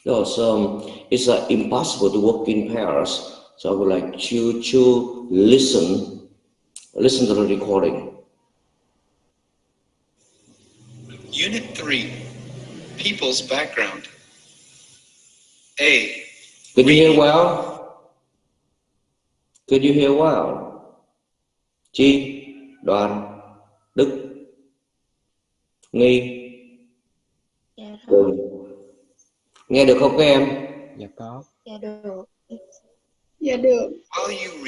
No, so it's impossible to work in pairs. So I would like you to listen to the recording. Unit 3, People's Background. A. Can you hear well? Can you hear well? Chi, Đoàn, Đức, Nghi, Dạ Quỳnh. Nghe được không các em? Dạ có. Dạ được. Dạ được. While you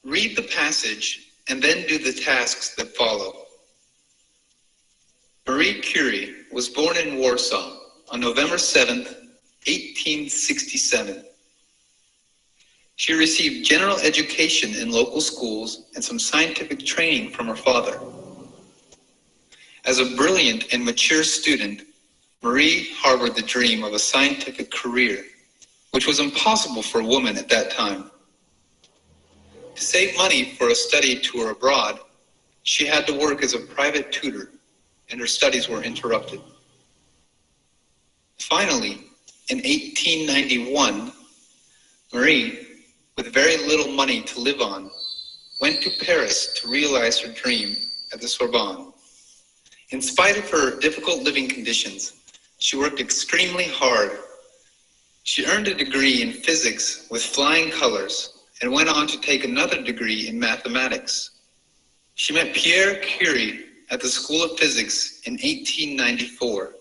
read the passage and then do the tasks that follow. Marie Curie was born in Warsaw on November 7th, 1867. She received general education in local schools and some scientific training from her father. As a brilliant and mature student, Marie harbored the dream of a scientific career, which was impossible for a woman at that time. To save money for a study tour abroad, she had to work as a private tutor, and her studies were interrupted. Finally, in 1891, Marie, with very little money to live on, went to Paris to realize her dream at the Sorbonne. In spite of her difficult living conditions, she worked extremely hard. She earned a degree in physics with flying colors and went on to take another degree in mathematics. She met Pierre Curie at the School of Physics in 1894,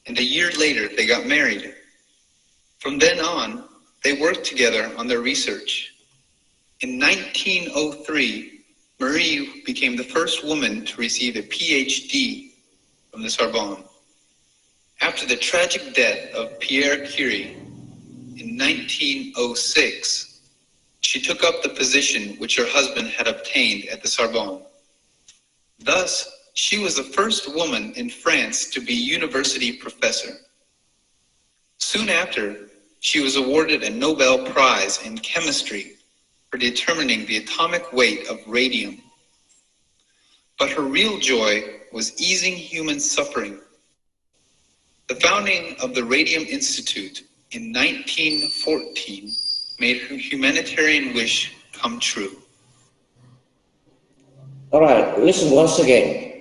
and a year later they got married. From then on, they worked together on their research. In 1903, Marie became the first woman to receive a PhD from the Sorbonne. After the tragic death of Pierre Curie in 1906, she took up the position which her husband had obtained at the Sorbonne. Thus, she was the first woman in France to be university professor. Soon after, she was awarded a Nobel Prize in chemistry for determining the atomic weight of radium. But her real joy was easing human suffering. The founding of the Radium Institute in 1914 made her humanitarian wish come true. All right, listen once again.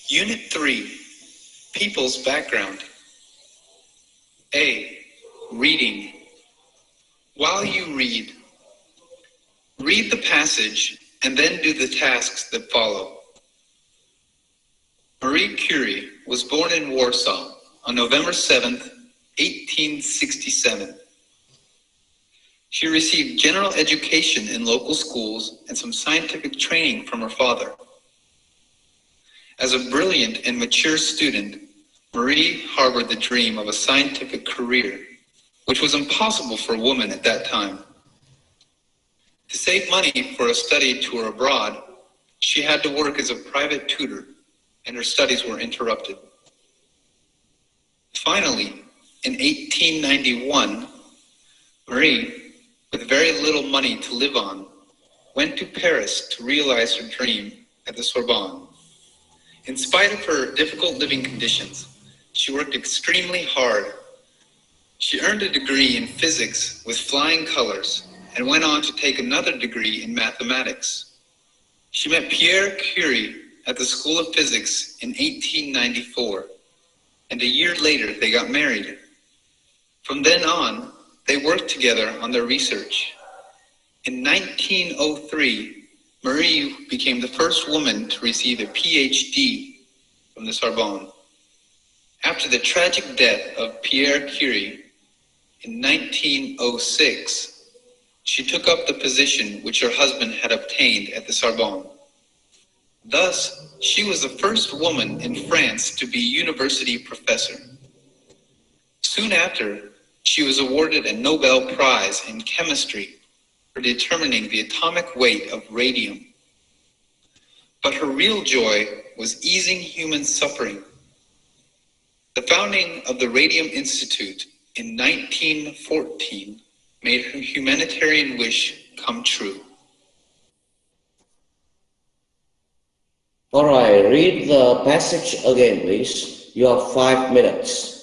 Unit 3, People's Background. A. Reading. While you read the passage and then do the tasks that follow. Marie Curie was born in Warsaw on November 7th, 1867. She received general education in local schools and some scientific training from her father. As a brilliant and mature student, Marie harbored the dream of a scientific career, which was impossible for a woman at that time. To save money for a study tour abroad, she had to work as a private tutor, and her studies were interrupted. Finally, in 1891, Marie, with very little money to live on, went to Paris to realize her dream at the Sorbonne. In spite of her difficult living conditions, she worked extremely hard. She earned a degree in physics with flying colors and went on to take another degree in mathematics. She met Pierre Curie at the School of Physics in 1894, and a year later they got married. From then on, they worked together on their research. In 1903, Marie became the first woman to receive a PhD from the Sorbonne. After the tragic death of Pierre Curie in 1906, she took up the position which her husband had obtained at the Sorbonne. Thus, she was the first woman in France to be university professor. Soon after, she was awarded a Nobel Prize in chemistry for determining the atomic weight of radium. But her real joy was easing human suffering. The founding of the Radium Institute in 1914 made her humanitarian wish come true. All right, read the passage again, please. You have 5 minutes.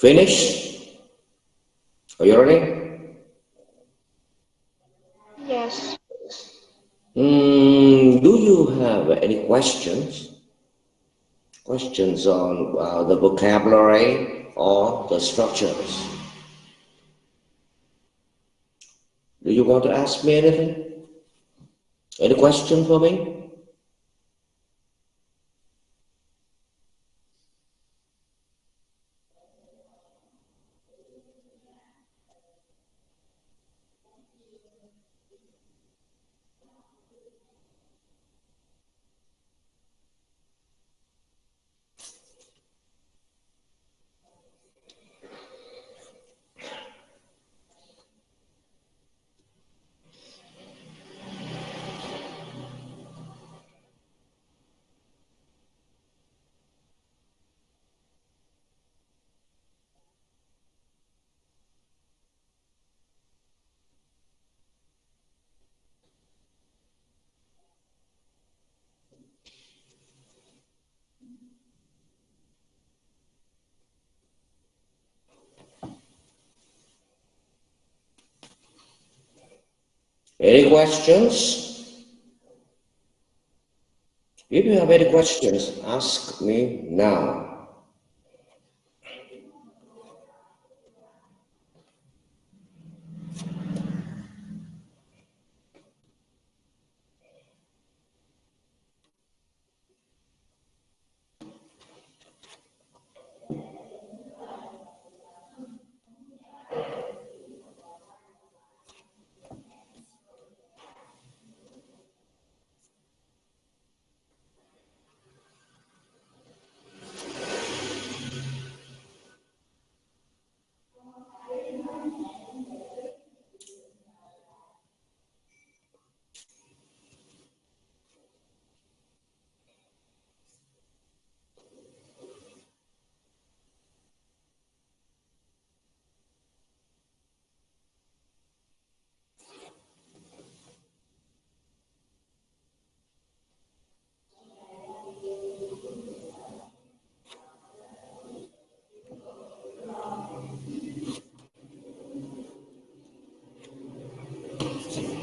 Finish? Are you ready? Yes. Do you have any questions? Questions on the vocabulary or the structures? Do you want to ask me anything? Any question for me? Any questions? If you have any questions, ask me now.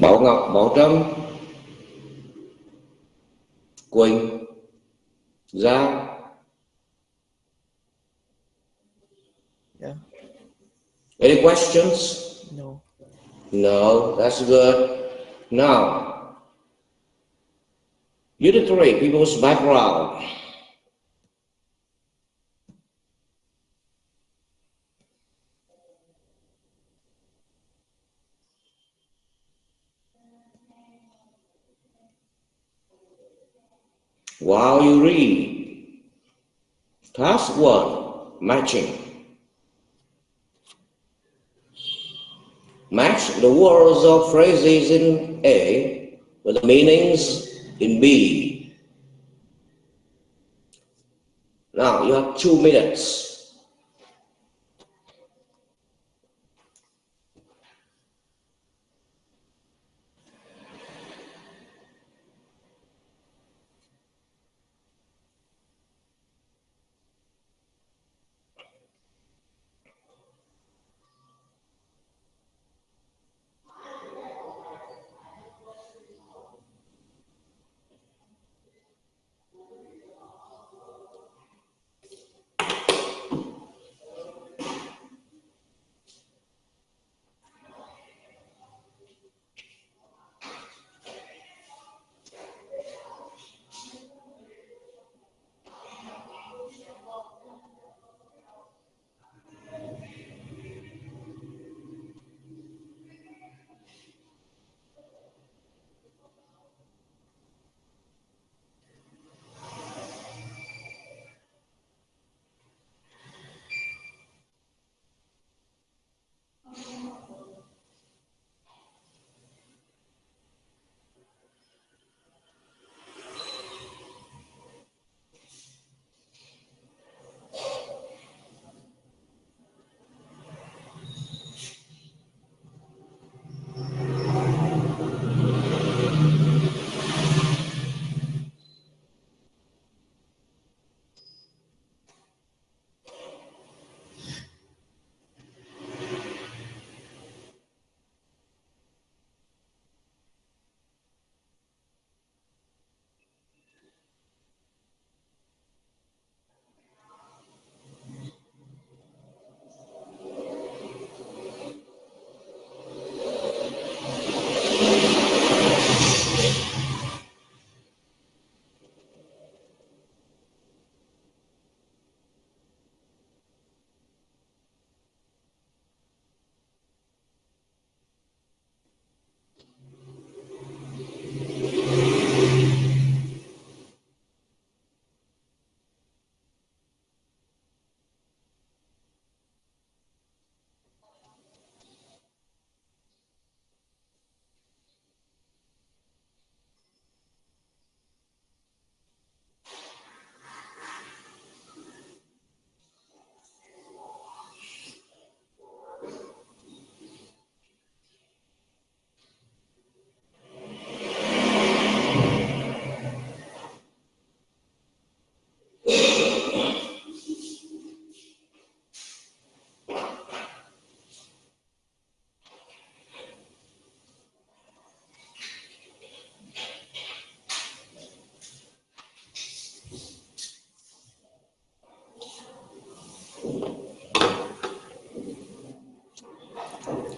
Bảo Ngọc, Bảo Trâm, Quỳnh, Giang. Yeah. Any questions? No. No, that's good. Now, Unit 3, people's background. While you read, task 1, matching. Match the words or phrases in A with the meanings in B. Now you have 2 minutes.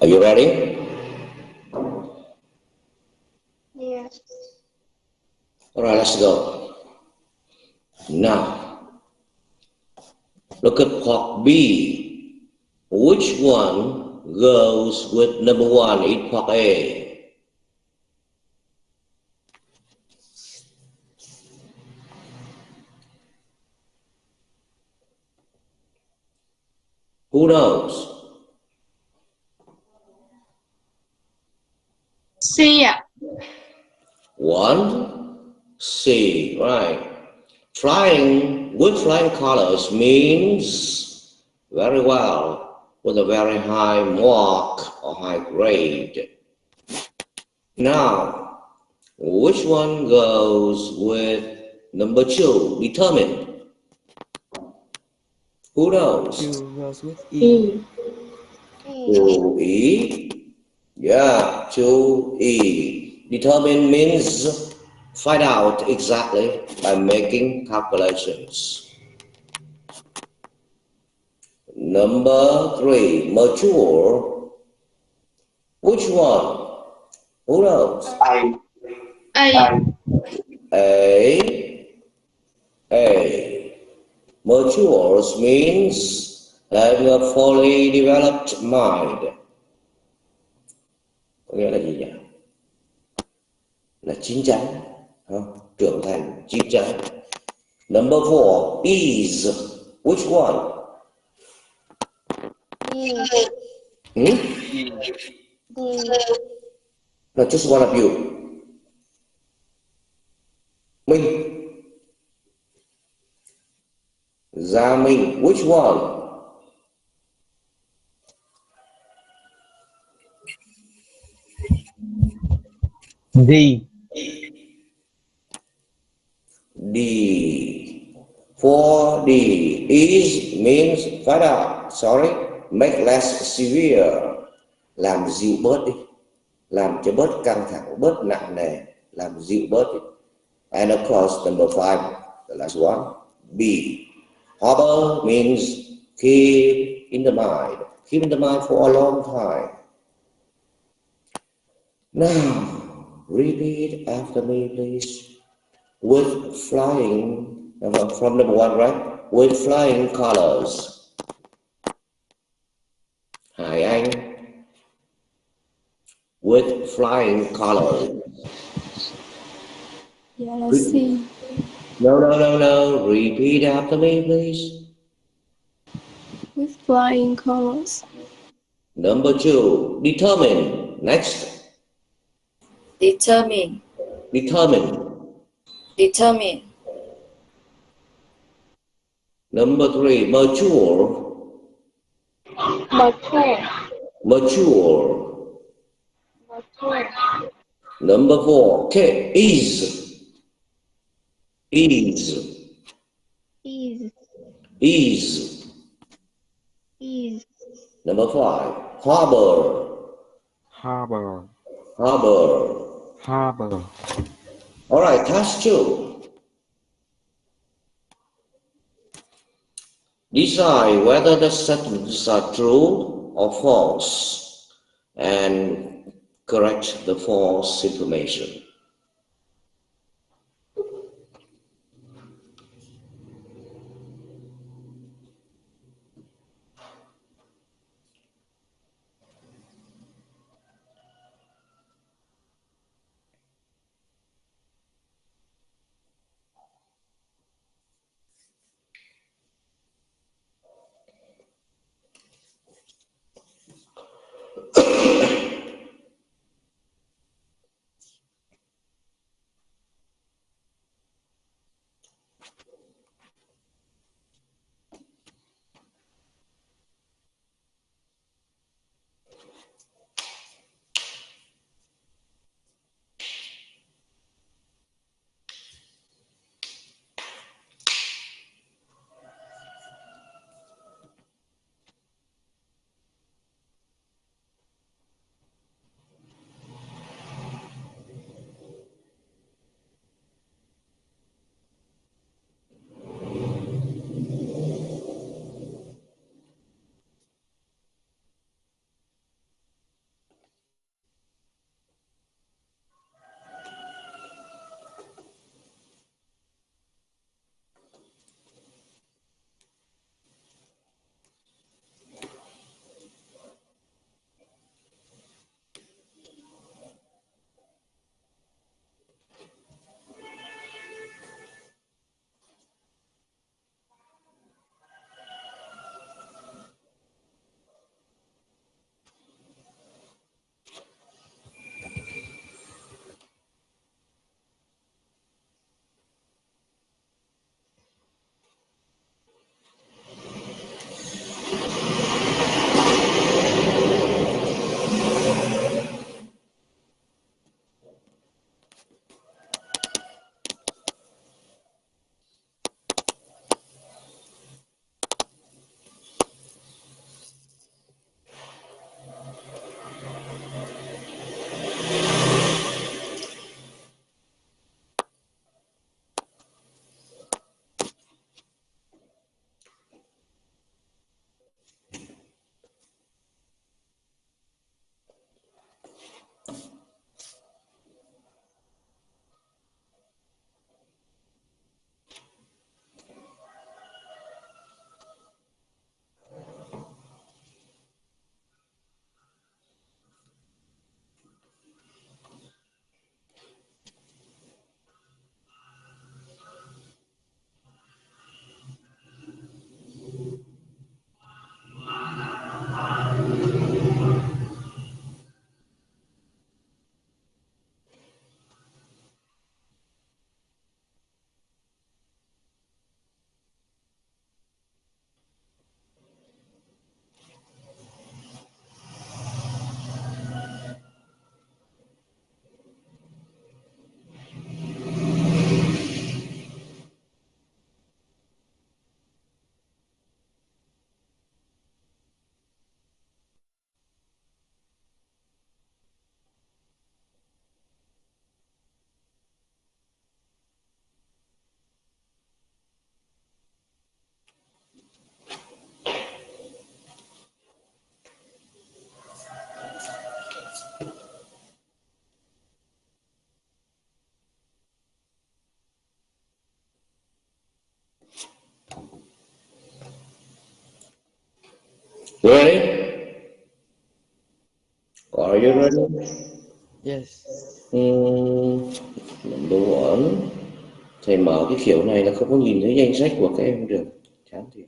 Are you ready? Yes. All right, let's go. Now, look at part B. Which one goes with number 1 in part A? Who knows? C ạ. 1, C, right. Flying with flying colors means very well with a very high mark or high grade. Now, which one goes with number 2? Determine. Who knows? 2 goes with E. E. 2E. Yeah, 2E. Determine means find out exactly by making calculations. Number 3, mature. Which one? Who knows? A. A. Matures means having a fully developed mind. Có nghĩa là gì nhỉ? Là chín chắn, không? Trưởng thành, chín chắn. Number 4, is. Which one? D. Hmm? D. No, just one of you. Minh. Gia Minh. Which one? D. D. 4D. Is means find out. Sorry. Make less severe. Làm dịu bớt đi. Làm cho bớt căng thẳng, bớt nặng nề. Làm dịu bớt đi. And of course, number 5, the last one, B. Harbor means keep in the mind. Keep in the mind for a long time. Now, repeat after me, please. With flying, from number 1, right? With flying colors. Hải Anh. With flying colors. Dạ là C. No. Repeat after me, please. With flying colors. Number 2, determine. Next. Determine. Number 3, mature. Number 4, okay, is. Number 5, harbor. All right, task 2. Decide whether the sentences are true or false and correct the false information. Ready? Are you ready? Yes. Number one. Thầy mở cái kiểu này là không có nhìn thấy danh sách của các em được. Chán thiệt.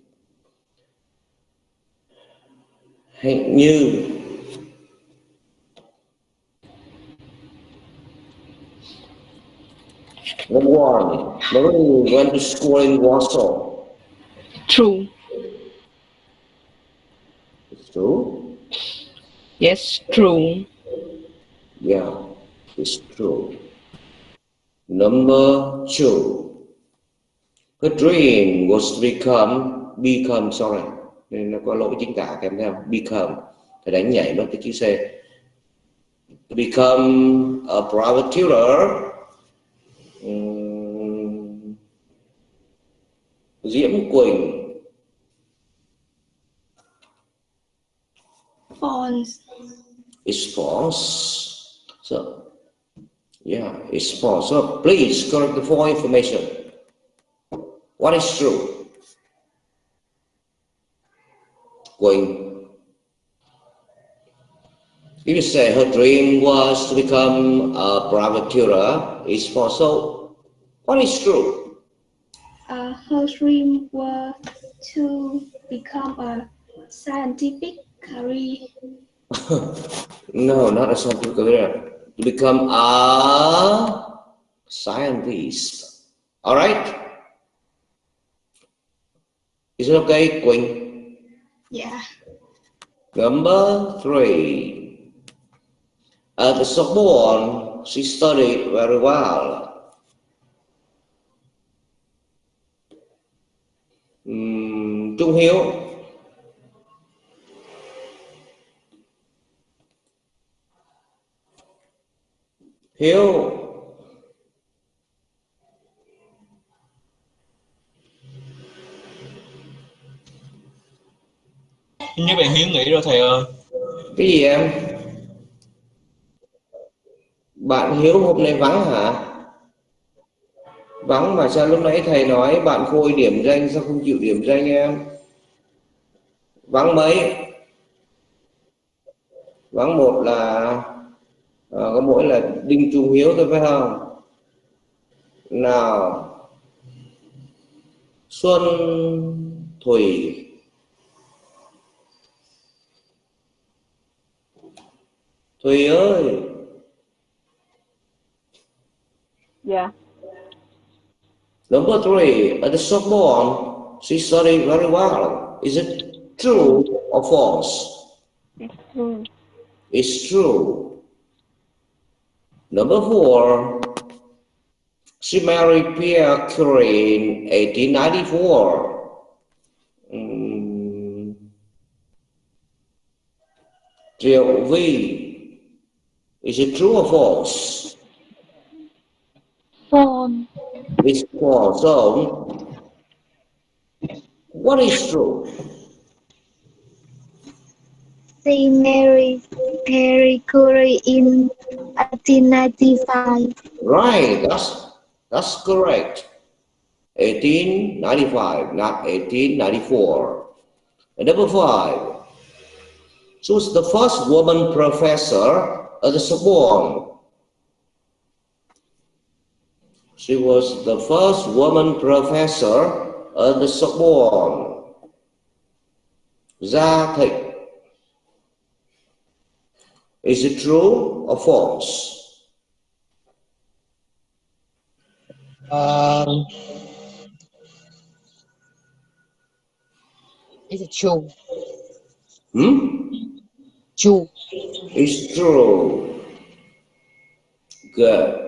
Hình như number one. Marie went to school in Warsaw. True. It's true? Yes, true. Yeah, it's true. Number two. Her dream was to become, sorry. Nên nó có lỗi chính tả kèm theo. Become. Phải đánh nhảy mất cái chữ C. To become a private tutor. Diễm Quỳnh. False. It's false. So, yeah, it's false. So, please correct the following information. What is true? Quỳnh. If you say her dream was to become a private tutor, it's false. So, what is true? Her dream was to become a scientific career. No, not a scientific career. To become a scientist. All right? Is it okay, Quỳnh? Yeah. Number three. At the Sorbonne, she studied very well. Trung Hiếu. Hiếu. Như bạn Hiếu nghĩ rồi thầy ơi. Cái gì em? Bạn Hiếu hôm nay vắng hả? Vắng mà sao lúc nãy thầy nói bạn Khôi điểm danh, sao không chịu điểm danh em? Vắng mấy? Vắng một là có mỗi là Đinh Trung Hiếu thôi phải không? Nào, Xuân Thủy. Thùy ơi. Yeah. Number three, at the Sorbonne, she studied very well. Is it true or false? It's true. It's true. Number four, she married Pierre Curie in 1894. Triệu Vi, is it true or false? False. It's false. So, what is true? She married Pierre Curie in 1895. Right, that's correct. 1895, not 1894. And number five, she was the first woman professor at the Sorbonne. She was the first woman professor at the Sorbonne. Gia Thịnh. Is it true or false? It's true. True. It's true. Good.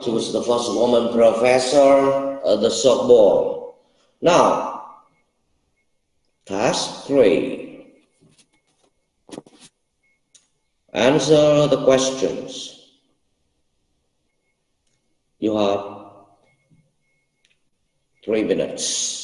She was the first woman professor at the Sorbonne. Now, task 3. Answer the questions. You have 3 minutes.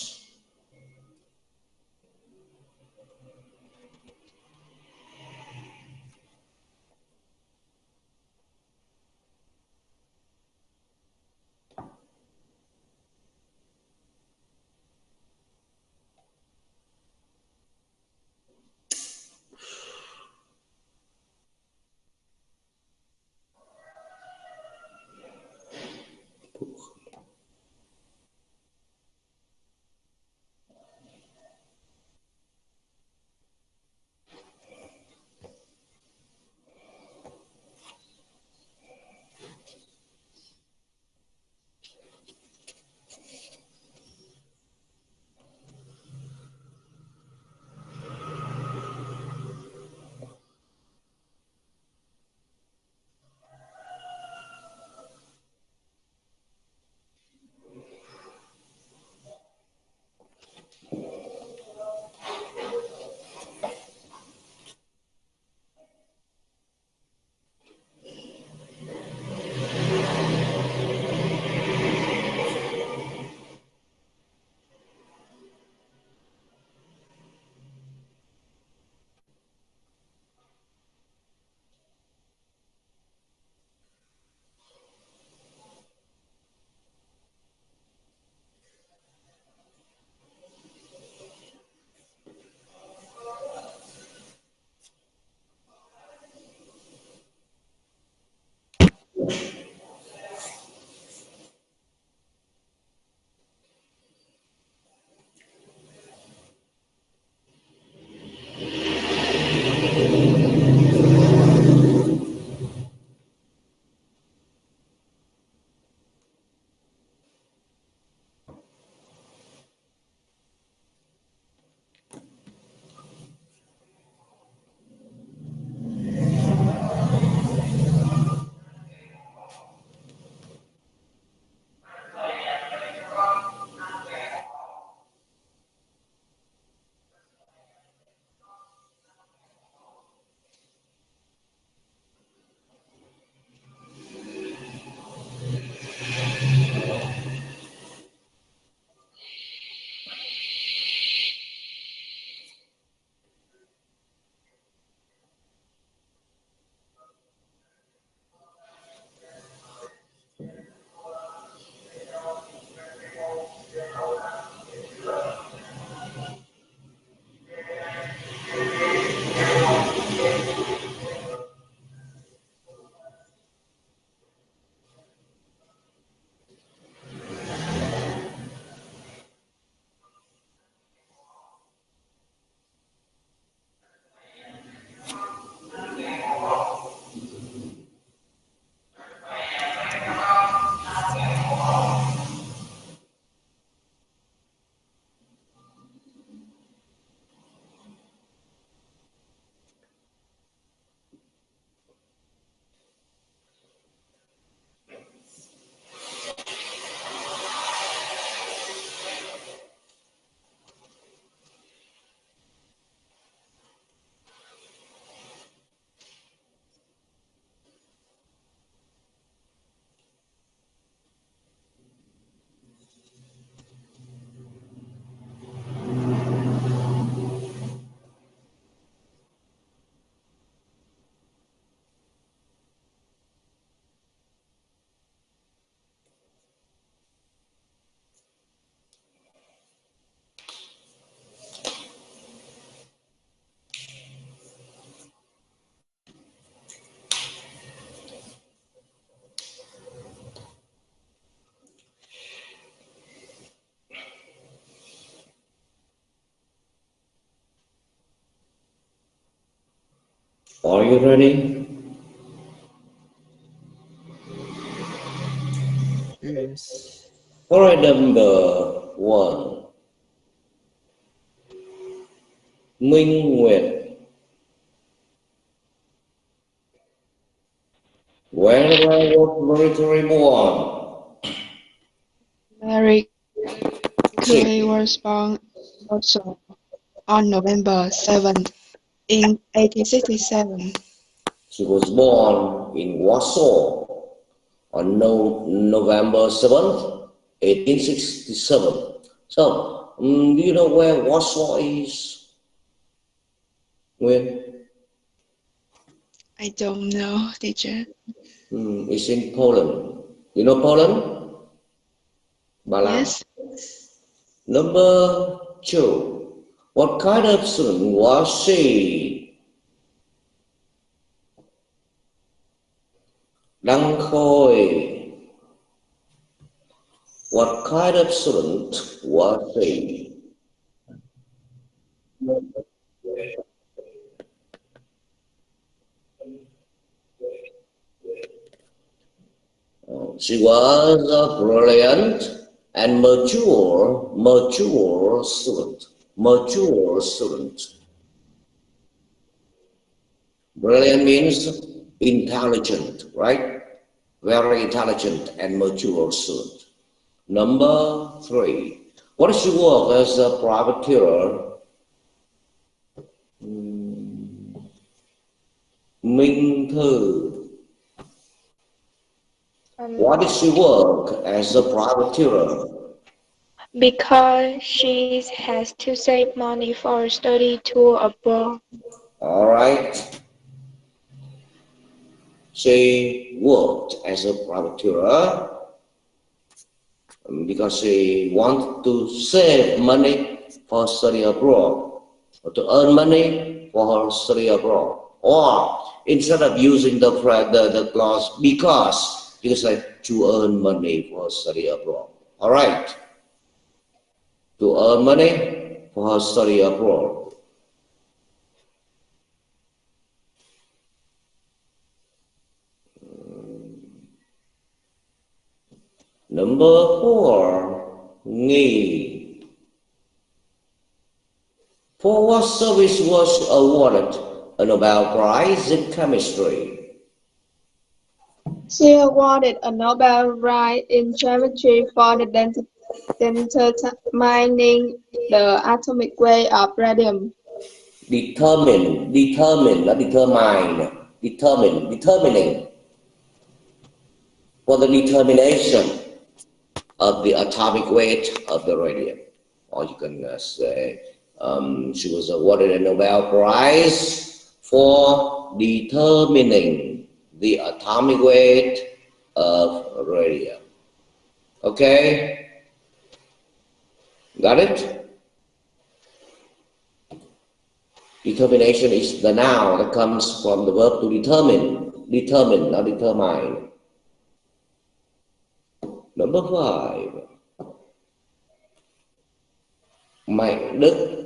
Are you ready? Yes. Alright, number 1. Minh Nguyệt. When was Mercury born? Mary Curie was born also on November 7th in 1867. She was born in Warsaw on November 7th, 1867. So, do you know where Warsaw is? When? I don't know, teacher. It's in Poland. You know Poland? Bala. Yes. Number 2. What kind of student was she? Đăng Khôi. What kind of student was she? She was a brilliant and mature student. Mature student. Brilliant means intelligent, right? Very intelligent and mature student. Number 3. What does she work as a private tutor? Minh Thư. Why did she work as a private tutor? Because she has to save money for study tour abroad. All right. She worked as a private tutor because she wanted to save money for study abroad, or to earn money for her study abroad. Or instead of using the clause because, you can say to earn money for study abroad. All right. To earn money for her study abroad. Number 4. Nghi. For what service was awarded a Nobel Prize in Chemistry? She awarded a Nobel Prize in Chemistry for determining the atomic weight of radium. Determining. For the determination of the atomic weight of the radium. Or you can say she was awarded a Nobel Prize for determining the atomic weight of radium. Okay? Got it? Determination is the noun that comes from the verb to determine. Determine, not determine. Number 5. Mạnh Đức.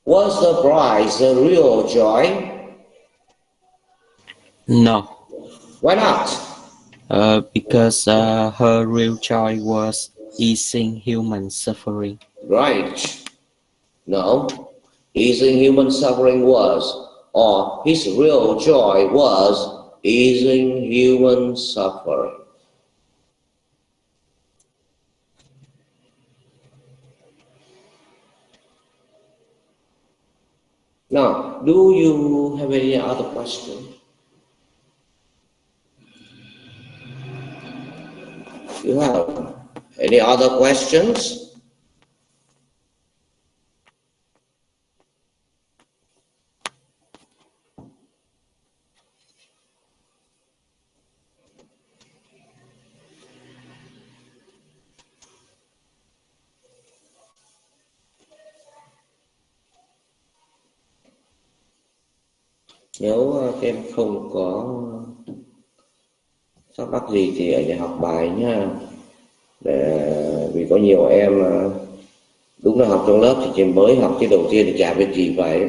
Was the prize a real joy? No. Why not? Because her real joy was easing human suffering. Right. No. Easing human suffering was, or his real joy was easing human suffering. Now, do you have any other question? You have any other questions? Nếu các em không có thắc mắc gì thì ở nhà học bài nha. Vì có nhiều em đúng là học trong lớp thì chỉ mới học cái đầu tiên thì chả biết gì phải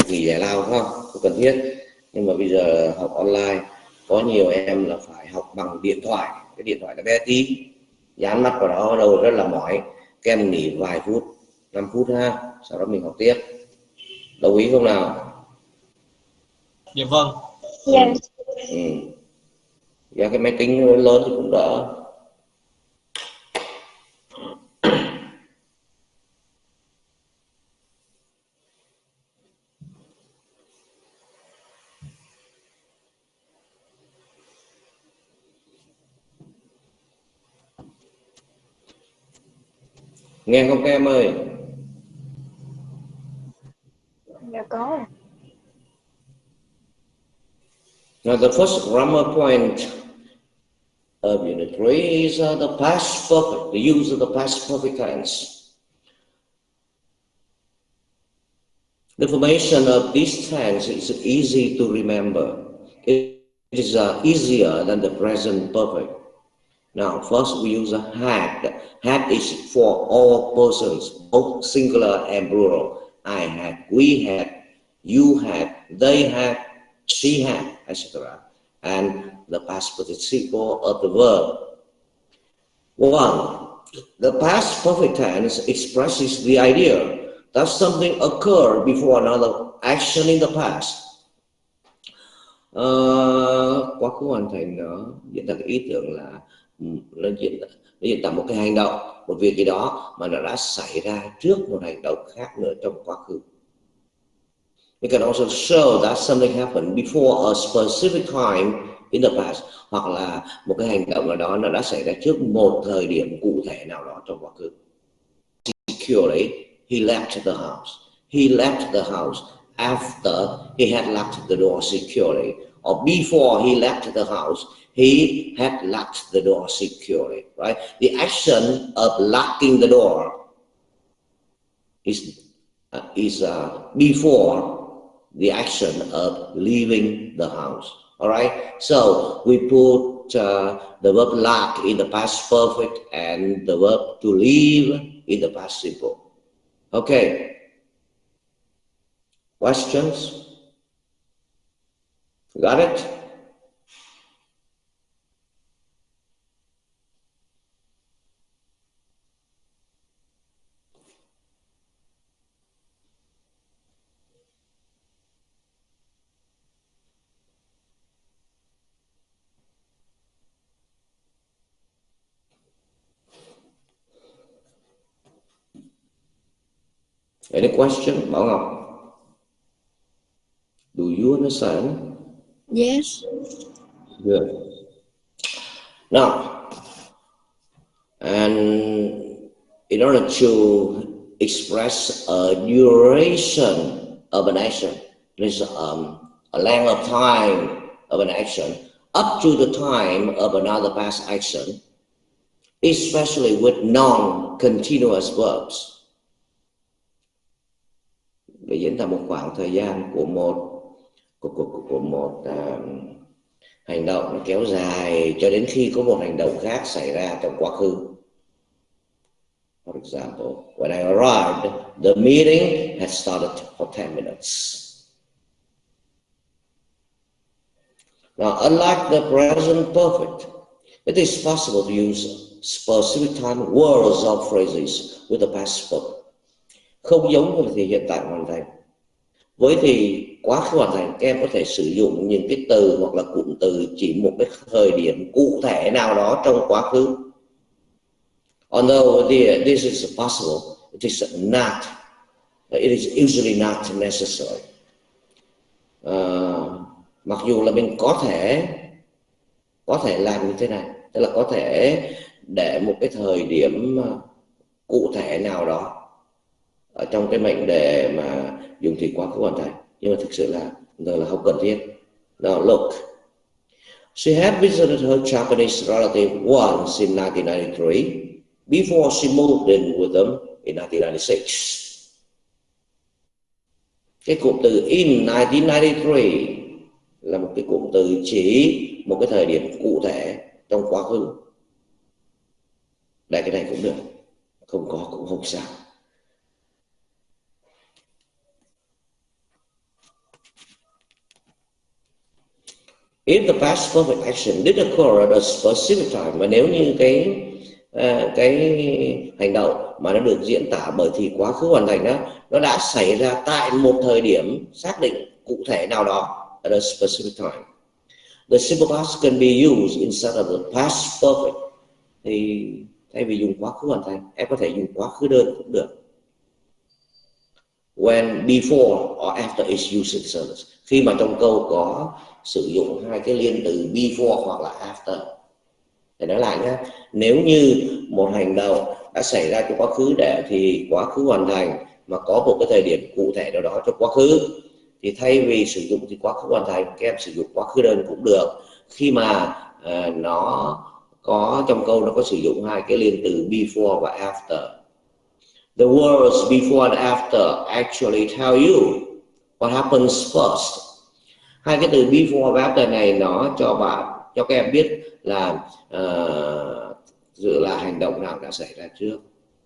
nghỉ giải lao, không cần thiết. Nhưng mà bây giờ học online có nhiều em là phải học bằng điện thoại, cái điện thoại là bé tí, dán mắt vào đó đầu rất là mỏi, các em nghỉ vài phút, 5 phút ha, sau đó mình học tiếp. Đồng ý không nào? Dạ vâng. Yes. Và cái máy tính lớn thì cũng đỡ. Nghe không các em ơi? Dạ có. Now the first grammar point of Unit 3 is the past perfect, the use of the past perfect tense. The formation of this tense is easy to remember. It is easier than the present perfect. Now, first we use a had. Had is for all persons, both singular and plural. I had, we had, you had, they had, she had, etc. And the past participle of the verb. 1. The past perfect tense expresses the idea that something occurred before another action in the past. Quá khứ hoàn thành nó diễn tả cái ý tưởng là nó diễn tả một cái hành động, một việc gì đó mà nó đã xảy ra trước một hành động khác nữa trong quá khứ. It can also show that something happened before a specific time in the past, hoặc là một cái hành động nào đó nó đã xảy ra trước một thời điểm cụ thể nào đó trong quá khứ. Securely, he left the house. He left the house after he had locked the door securely, or before he left the house, he had locked the door securely. Right? The action of locking the door is before the action of leaving the house. All right. So we put the verb lock in the past perfect and the verb to leave in the past simple. Okay. Questions? Got it? Any question, Bảo Ngọc? Do you understand? Yes. Good. Now, and in order to express a duration of an action, there's a length of time of an action up to the time of another past action, especially with non-continuous verbs. Để diễn tả một khoảng thời gian của một hành động nó kéo dài cho đến khi có một hành động khác xảy ra trong quá khứ. For example, when I arrived, the meeting had started for 10 minutes. Now, unlike the present perfect, it is possible to use specific time words or phrases with the past perfect. Không giống với thì hiện tại hoàn thành. Với thì quá khứ hoàn thành, các em có thể sử dụng những cái từ hoặc là cụm từ chỉ một cái thời điểm cụ thể nào đó trong quá khứ. Although this is possible, it is usually not necessary. Mặc dù là mình có thể làm như thế này, tức là có thể để một cái thời điểm cụ thể nào đó ở trong cái mệnh đề mà dùng thì quá khứ hoàn thành, nhưng mà thực sự là không cần thiết. Now look, she had visited her Japanese relative once in 1993 before she moved in with them in 1996. Cái cụm từ in 1993 là một cái cụm từ chỉ một cái thời điểm cụ thể trong quá khứ. Đây, cái này cũng được, không có cũng không sao. If the past perfect action did occur at a specific time, và nếu như cái hành động mà nó được diễn tả bởi thì quá khứ hoàn thành đó, nó đã xảy ra tại một thời điểm xác định cụ thể nào đó, at a specific time. The simple past can be used instead of the past perfect. Thì thay vì dùng quá khứ hoàn thành, em có thể dùng quá khứ đơn cũng được. When before or after is used in sentence. Khi mà trong câu có sử dụng hai cái liên từ before hoặc là after. Để nói lại nhé, nếu như một hành động đã xảy ra trong quá khứ để thì quá khứ hoàn thành mà có một cái thời điểm cụ thể nào đó trong quá khứ, thì thay vì sử dụng thì quá khứ hoàn thành, các em sử dụng quá khứ đơn cũng được. Khi mà nó có trong câu nó có sử dụng hai cái liên từ before và after. The words before and after actually tell you what happens first. Hai cái từ before và after này nó cho các em biết là hành động nào đã xảy ra trước.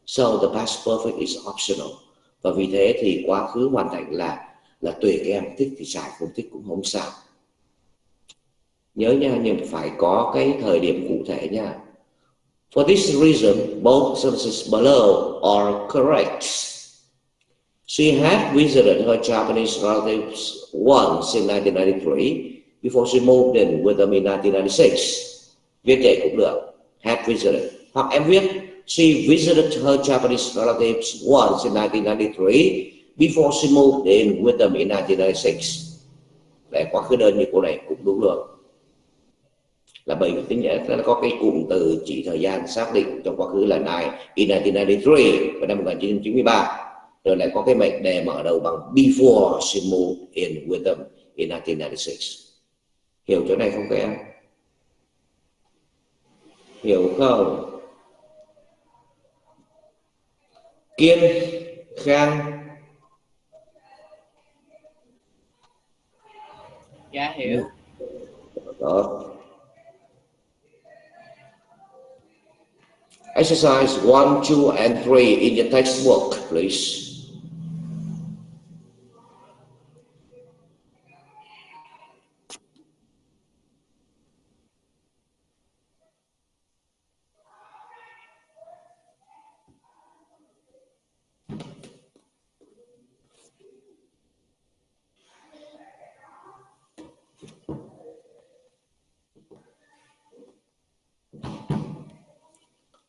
So the past perfect is optional. Và vì thế thì quá khứ hoàn thành là tùy các em, thích thì xài, không thích cũng không sao. Nhớ nha, nhưng phải có cái thời điểm cụ thể nha. For this reason, both sentences below are correct. She had visited her Japanese relatives once in 1993 before she moved in with them in 1996. Viết vậy cũng được, had visited. Hoặc em viết, she visited her Japanese relatives once in 1993 before she moved in with them in 1996. Để quá khứ đơn như cô này cũng đúng được. Là bởi vì tính nó có cái cụm từ chỉ thời gian xác định trong quá khứ là in 1993 vào năm 1993, rồi lại có cái mệnh đề mở đầu bằng before she moved in with them in 1996. Hiểu chỗ này không các em? Hiểu không? Kiên, Khang. Dạ hiểu. Đó. Exercise 1, 2 and 3 in your textbook, please.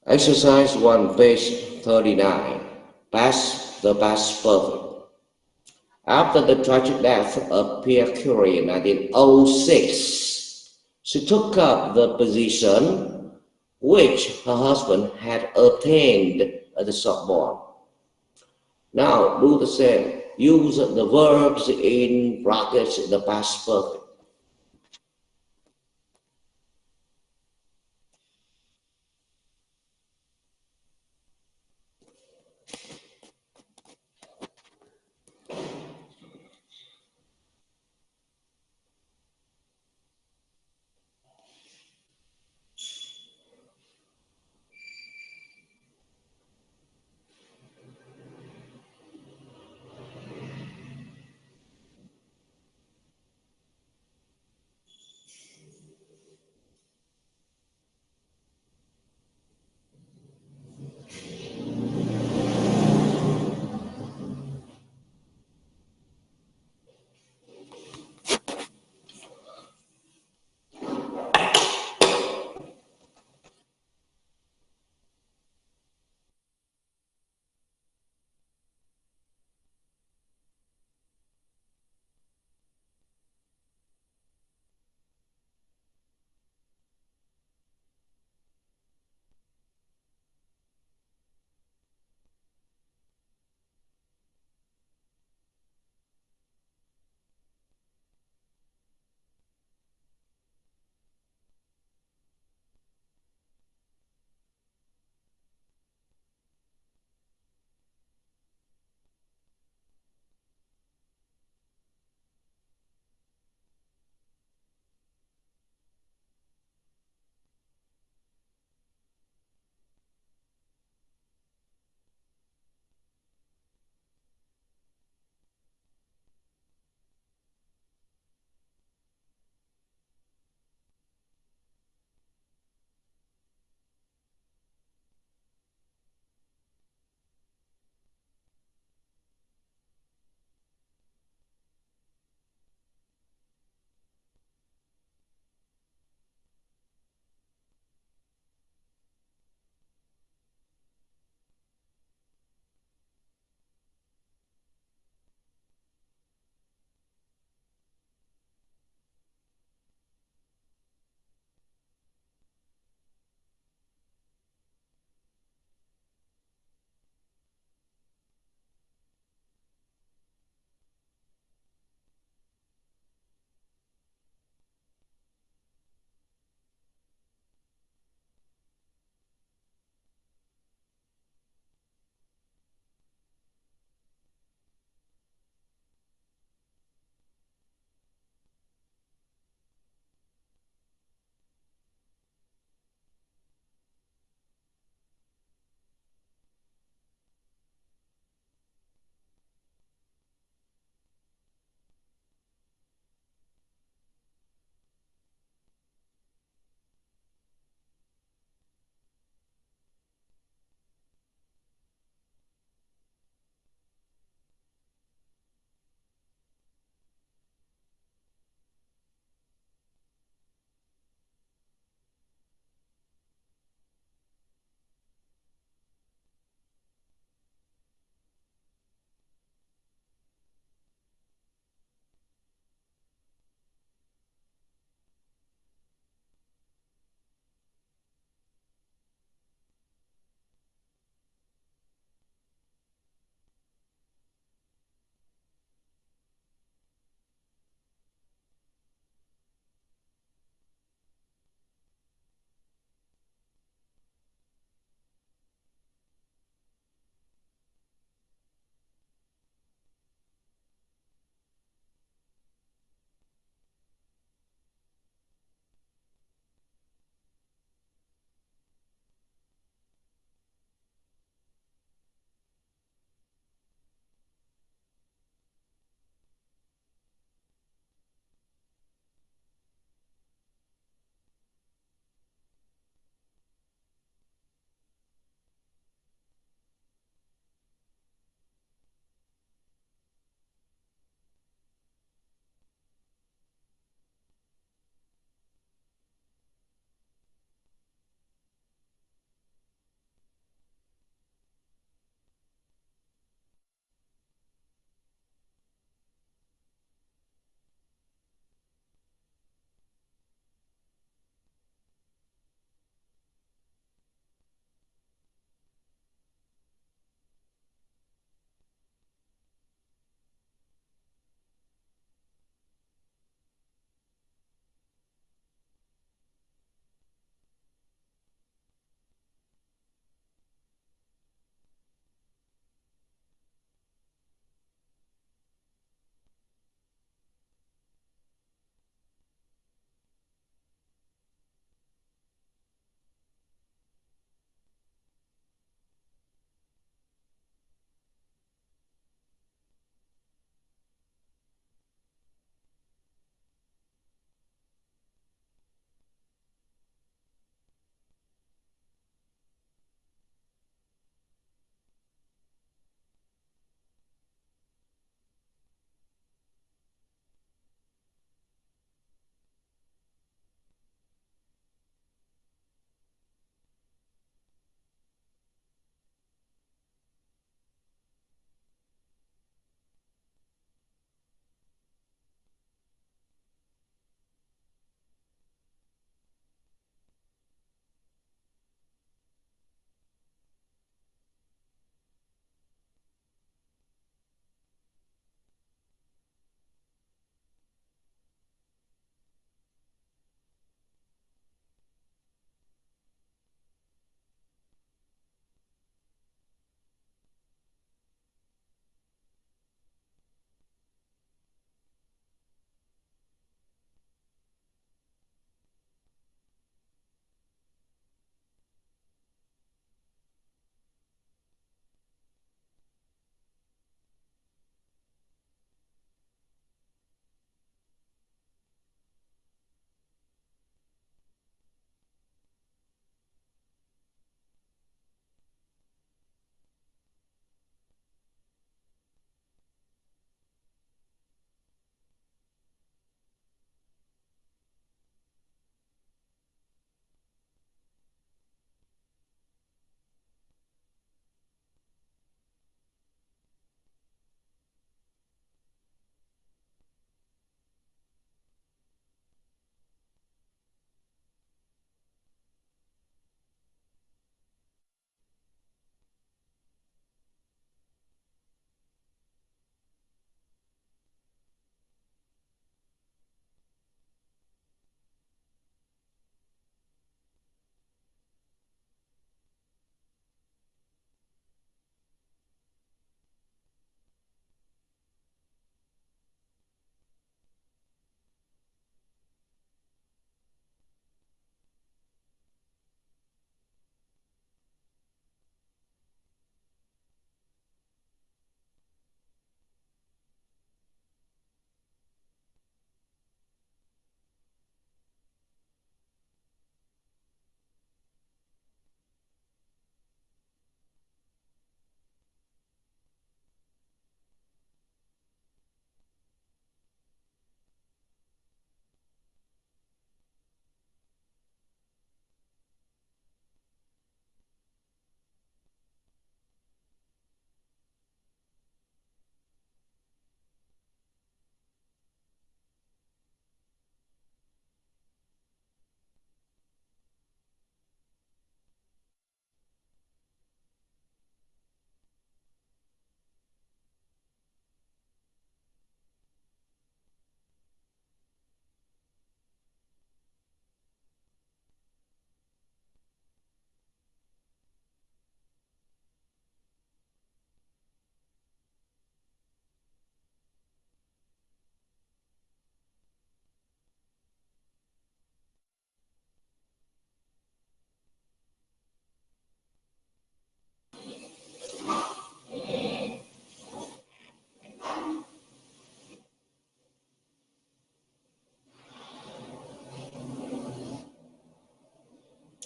Exercise 1, page 39. The past perfect. After the tragic death of Pierre Curie in 1906, she took up the position which her husband had obtained at the Sorbonne. Now do the same. Use the verbs in brackets in the past perfect.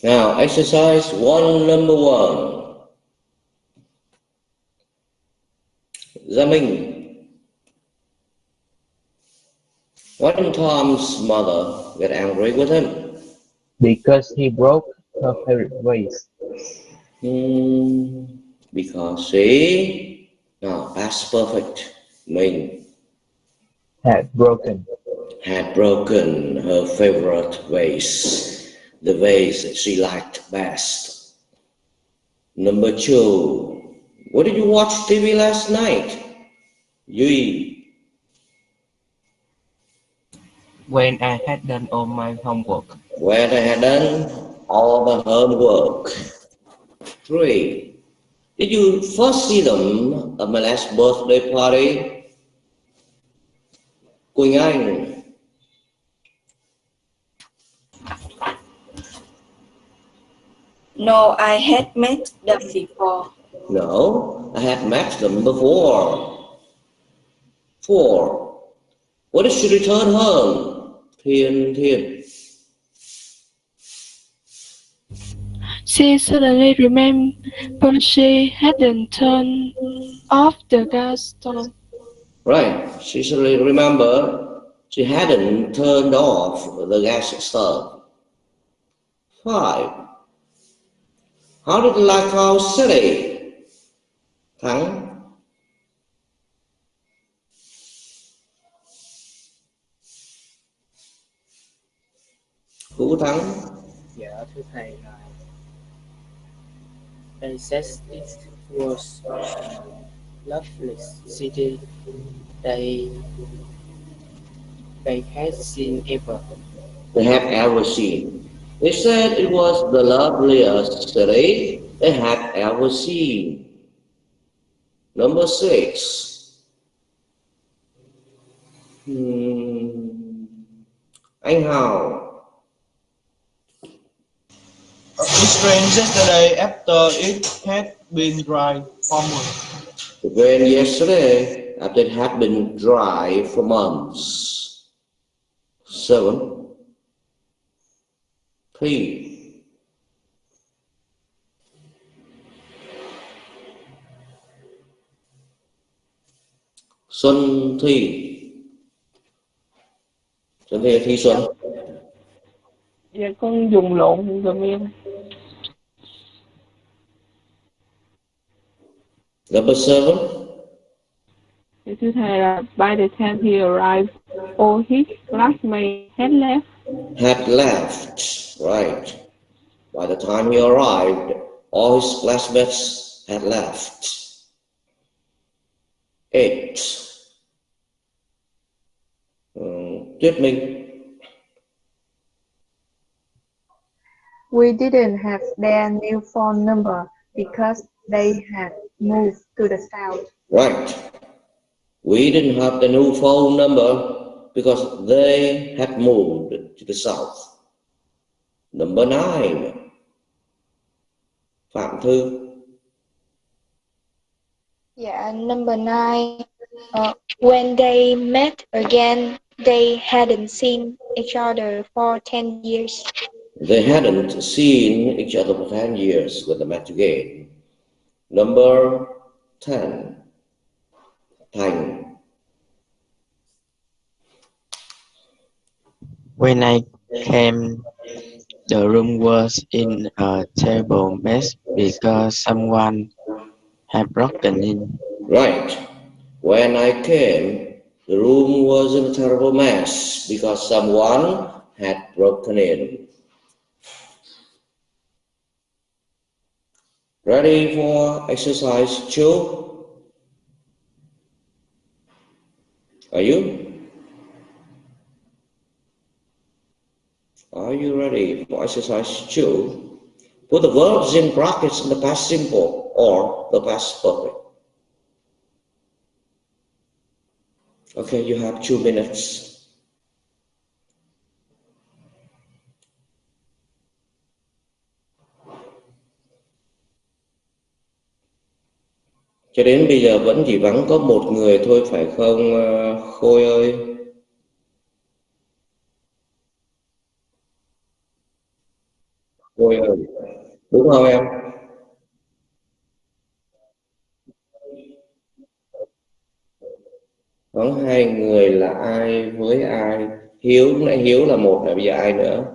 Now, exercise 1, number 1. Gia Minh. Why did Tom's mother get angry with him? Because he broke her favorite vase. Because she, now past perfect, mean Had broken had broken her favorite vase, the vase that she liked best. Number 2, what did you watch TV last night? Duy. when I had done all my homework. When I had done all my homework. 3, did you first see them at my last birthday party? Quỳnh Anh. No, I had met them before. No, I had met them before. 4, what did she return home? Thiên. She suddenly remembered she hadn't turned off the gas stove. Right, she suddenly remembered she hadn't turned off the gas stove. 5, how did you like our city? Thắng. Hữu Thắng. Dạ thưa thầy là they said it was a lovely city they had seen ever. They have ever seen. They said it was the loveliest city they had ever seen. Number 6. Anh Hào. It rained yesterday after it had been dry for months. It rained yesterday after it had been dry for months. 7. Thi. Xuân Thi. Xuân Thi là Thi Xuân. Dạ con dùng lộn dùm em. Number 7. Dạ thưa thầy là by the time he arrived, all his classmates had left. Had left. Right. By the time he arrived, all his classmates had left. 8. Tuyết Minh. We didn't have their new phone number because they had moved to the south. Right. We didn't have the new phone number because they had moved to the south. Number 9. Phạm Thư. Yeah, number 9. When they met again, they hadn't seen each other for 10 years. They hadn't seen each other for 10 years when they met again. Number 10. Thành. When I came, the room was in a terrible mess because someone had broken in. Right. When I came, the room was in a terrible mess because someone had broken in. Ready for exercise 2? Are you? Are you ready for exercise 2? Put the verbs in brackets in the past simple or the past perfect. Okay, you have 2 minutes. Cho đến bây giờ vẫn chỉ vắng có một người thôi phải không Khôi ơi? Ôi ơi, đúng không em? Có hai người là ai với ai? Hiếu, nãy Hiếu là một, là bây giờ ai nữa?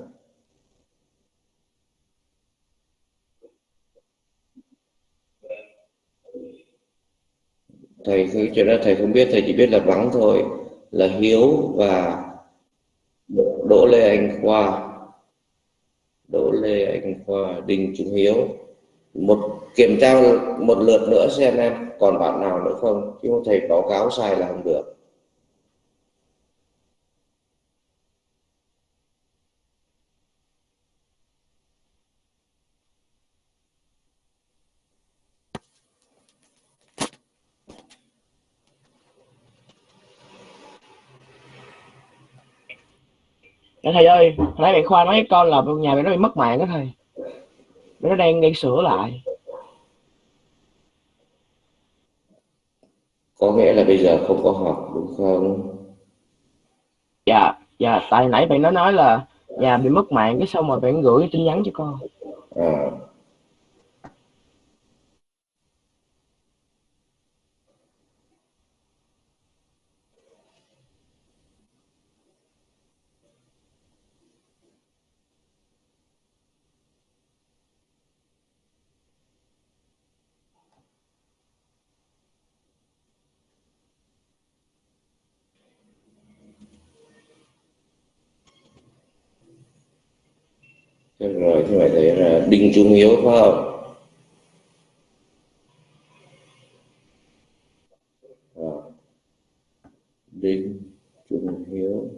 Thầy cái chuyện đó thầy không biết, thầy chỉ biết là vắng thôi, là Hiếu và Đỗ Lê Anh Khoa, Đỗ Lê Anh Khoa, Đinh Trung Hiếu. Kiểm tra một lượt nữa xem em còn bạn nào nữa không, chứ thầy báo cáo sai là không được. Dạ thầy ơi, hồi nãy bạn Khoa nói với con là nhà bạn nó bị mất mạng đó thầy. Nó đang sửa lại. Có nghĩa là bây giờ không có học đúng không? Dạ, tại nãy bạn nó nói là nhà bị mất mạng, cái xong rồi bạn gửi tin nhắn cho con. À, thế rồi thì phải thấy là Đinh Trung Hiếu phải không? À, Đinh Trung Hiếu.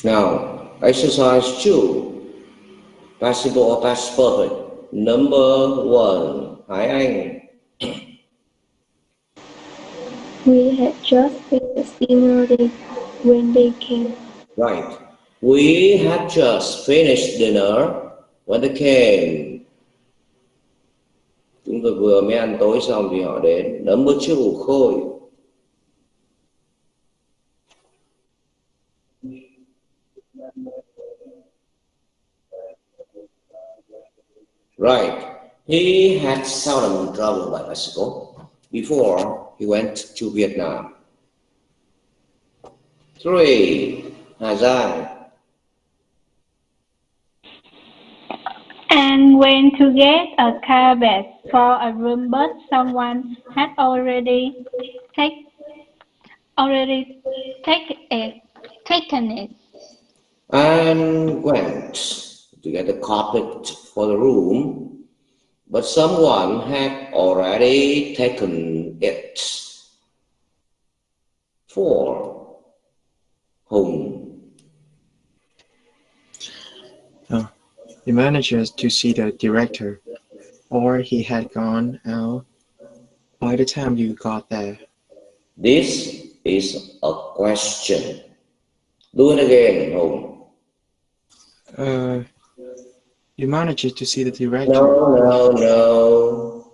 Now, exercise 2, passive or past perfect. Number 1, Hải Anh. We had just finished dinner when they came. Right. We had just finished dinner when they came. Chúng tôi vừa mới ăn tối xong thì họ đến. Number 2, Khôi. Right. He had seldom traveled by bicycle before he went to Vietnam. 3, Hà Giang. And went to get a carpet for a room, but someone had already taken it. And went to get a carpet for the room, but someone had already taken it. 4, Hùng. He manages to see the director, or he had gone out by the time you got there. This is a question. Do it again, Hùng. You managed to see the director. No.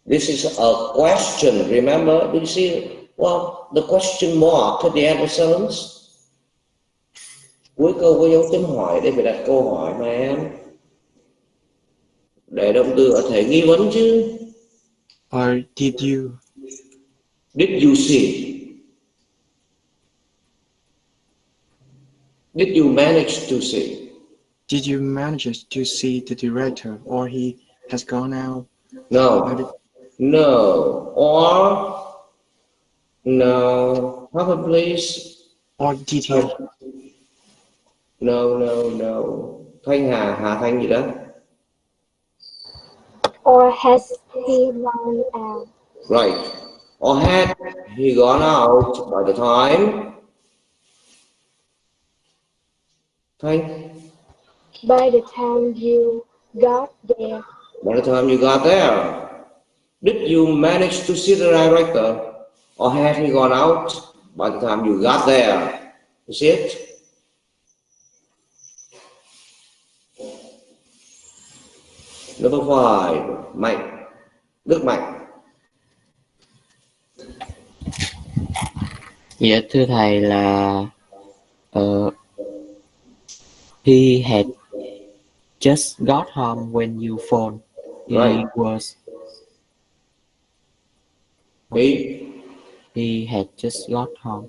This is a question. Remember, do you see, well, the question mark at the end of sentence? Cuối câu có dấu chấm hỏi để phải đặt câu hỏi mà em. Để động từ ở thể nghi vấn chứ. Or did you? Did you see? Did you manage to see? Did you manage to see the director, or he has gone out? No. Or no. Have a please. Or did he? No. Thanh Hà Thanh gì đó. Or has he gone out? Right. Or had he gone out by the time? Thanh. By the time you got there. By the time you got there. Did you manage to see the director? Or had he gone out by the time you got there? You see it? Number 5, Mạnh. Đức Mạnh. Dạ thưa thầy là he had just got home when you phoned. Right. He had just got home.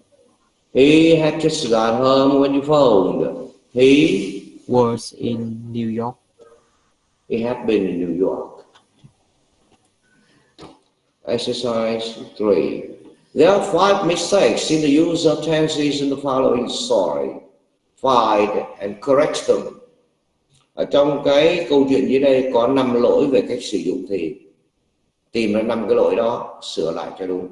He had just got home when you phoned. He Was in New York. He had been in New York. Exercise 3. There are 5 mistakes in the use of tenses in the following story. Find and correct them. Ở trong cái câu chuyện dưới đây có 5 lỗi về cách sử dụng thì. Tìm ra 5 cái lỗi đó, sửa lại cho đúng.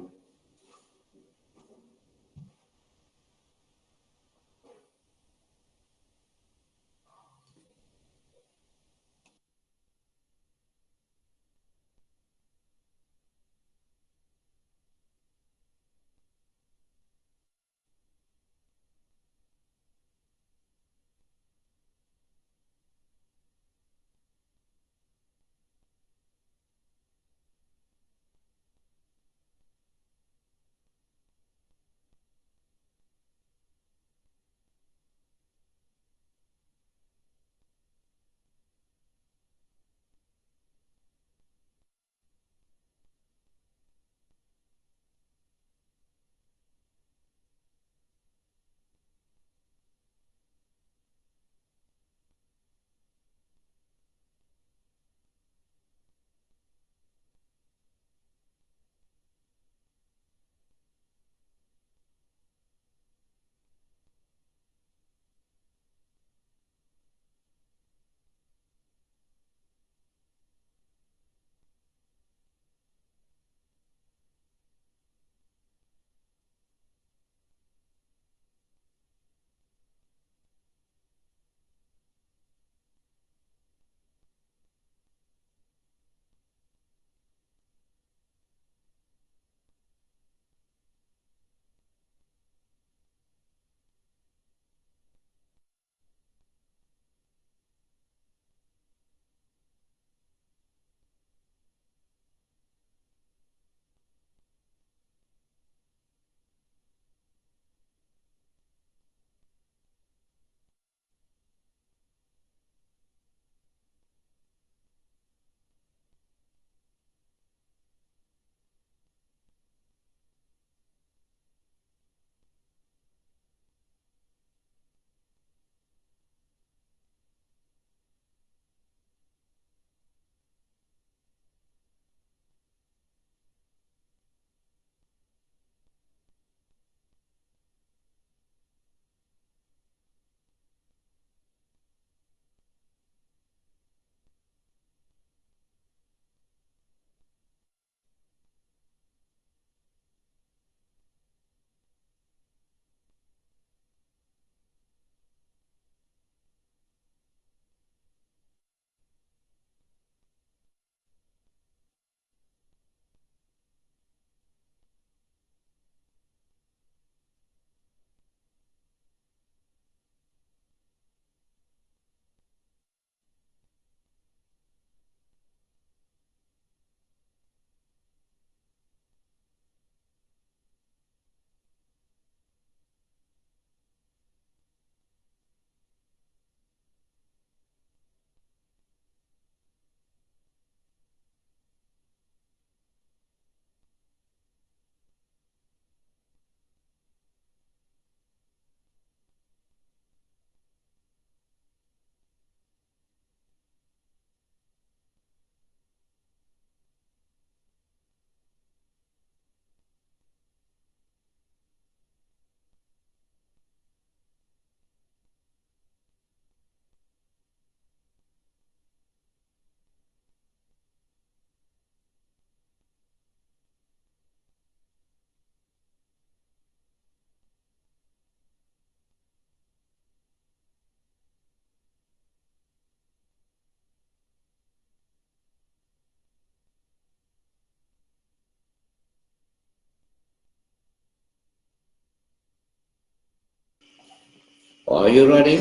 Are you ready?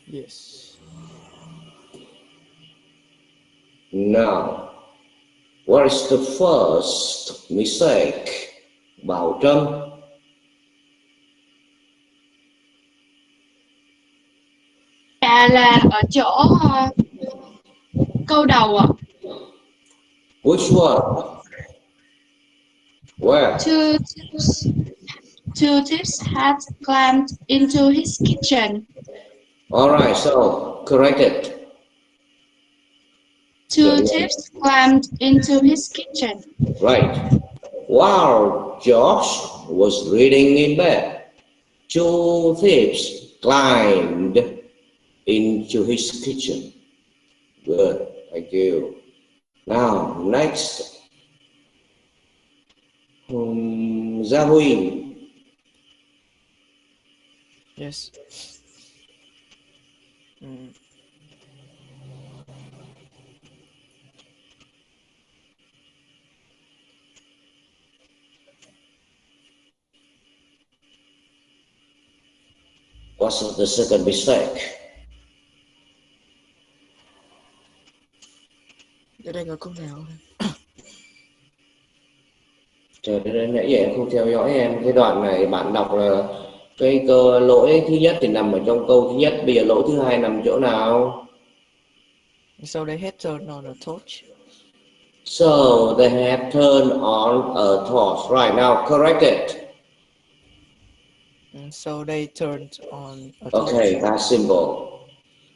Yes. Now, what is the first mistake? Bảo Trâm. Là ở chỗ câu đầu ạ. Which one? Where? Two thieves had climbed into his kitchen. Alright, so correct it. Two thieves climbed into his kitchen. Right. While George was reading in bed, two thieves climbed into his kitchen. Good, thank you. Now, next. Gia Huy. Yes. Mm. What's the second mistake? Ở đây có câu nào? Trời ơi, nãy giờ em không theo dõi em. Cái đoạn này bạn đọc là cái lỗi thứ nhất thì nằm ở trong câu thứ nhất, bây giờ lỗi thứ hai nằm chỗ nào? So they had turned on a torch. So they had turned on a torch. Right, now correct it. So they turned on a torch. Okay, that's simple.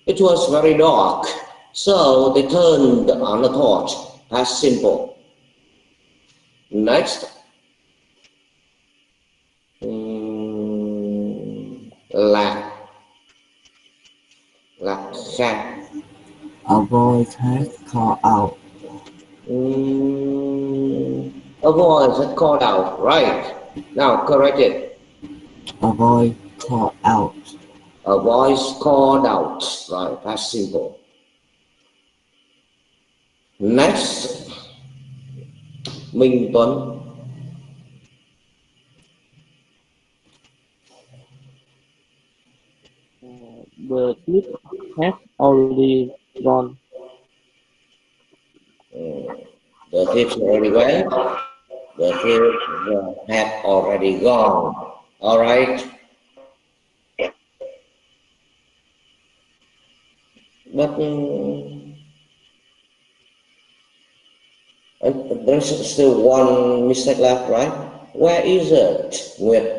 It was very dark, so they turned on a torch. That's simple. Next. Lạc Khang. A voice had called out. A voice had called out. Right. Now correct it. A voice called out. A voice called out. Right. That's simple. Next. Minh Tuấn. The thief has already gone. The thieves already went. The thieves had already gone. All right. But there's still one mistake left, right? Where is it, Nguyệt?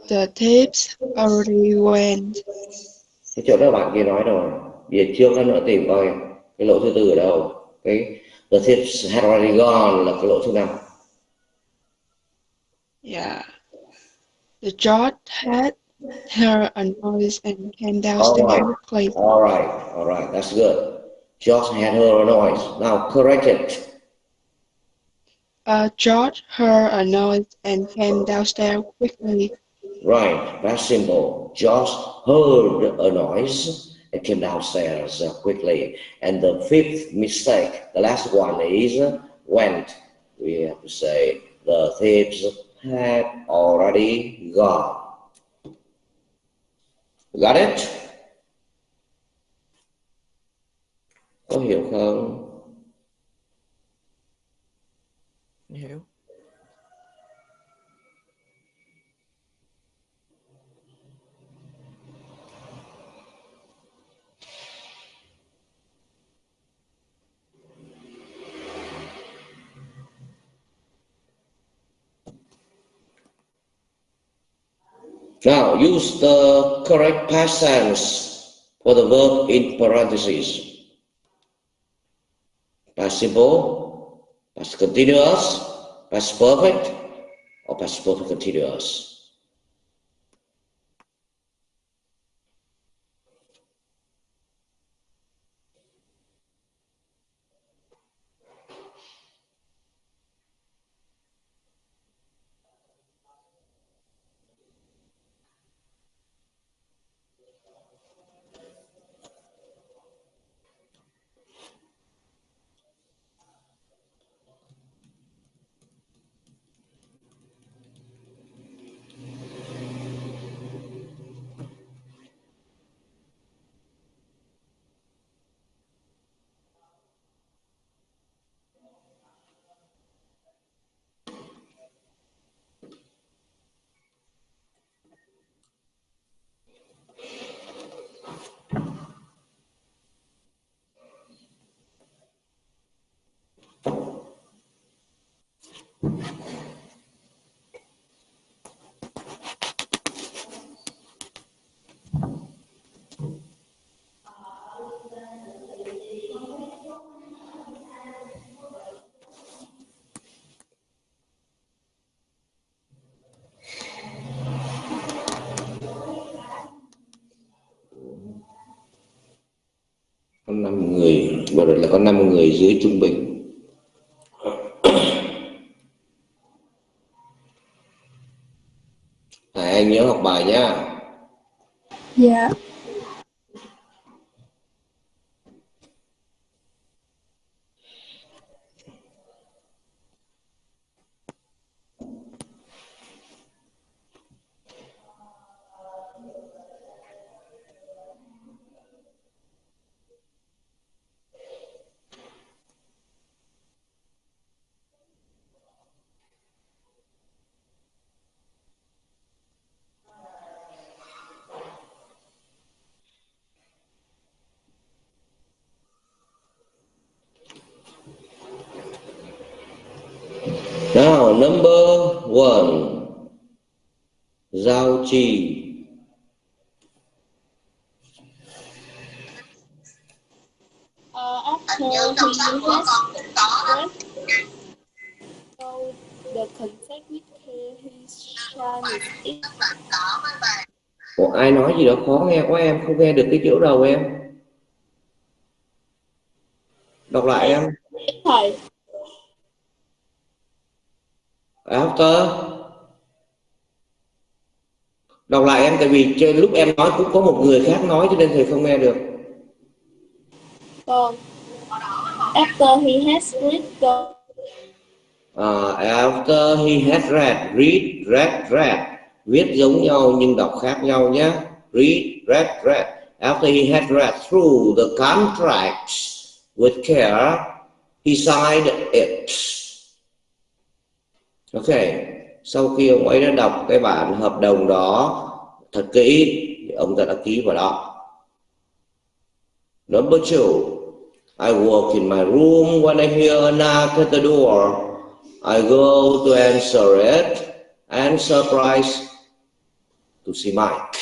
The thieves already went. Cái chỗ đó bạn kia nói rồi. Bây giờ trước nữa tìm coi cái lỗ thứ tư ở đâu. Cái the thieves had already gone là cái lỗ thứ 5. Yeah. The George had heard a noise and came downstairs quickly. All right, that's good. George had heard a noise. Now correct it. George heard a noise and came downstairs quickly. Right, that's simple. George heard a noise and came downstairs quickly. And the fifth mistake, the last one is went. We have to say the thieves had already gone. Got it? Có hiểu không? Hiểu. Now use the correct past tense for the verb in parentheses. Past simple, past continuous, past perfect, or past perfect continuous. 5 người, vừa rồi là có 5 người dưới trung bình. Anh nhớ học bài nhá. Dạ. Now number 1, giao trì. After he has read so the contact with care, his shines it. Ủa, ai nói gì đó khó nghe quá, em không nghe được cái chỗ đầu em. Đọc lại em. Thầy. After. Đọc lại em, tại vì lúc em nói cũng có một người khác nói cho nên thầy không nghe được. After he has read the After he had read. Viết giống nhau nhưng đọc khác nhau nhé. Read. After he had read through the contracts with care, he signed it. Ok, sau khi ông ấy đã đọc cái bản hợp đồng đó thật kỹ thì ông ta đã ký vào đó. Number 2, I walk in my room. When I hear a knock at the door, I go to answer it and surprised to see Mike.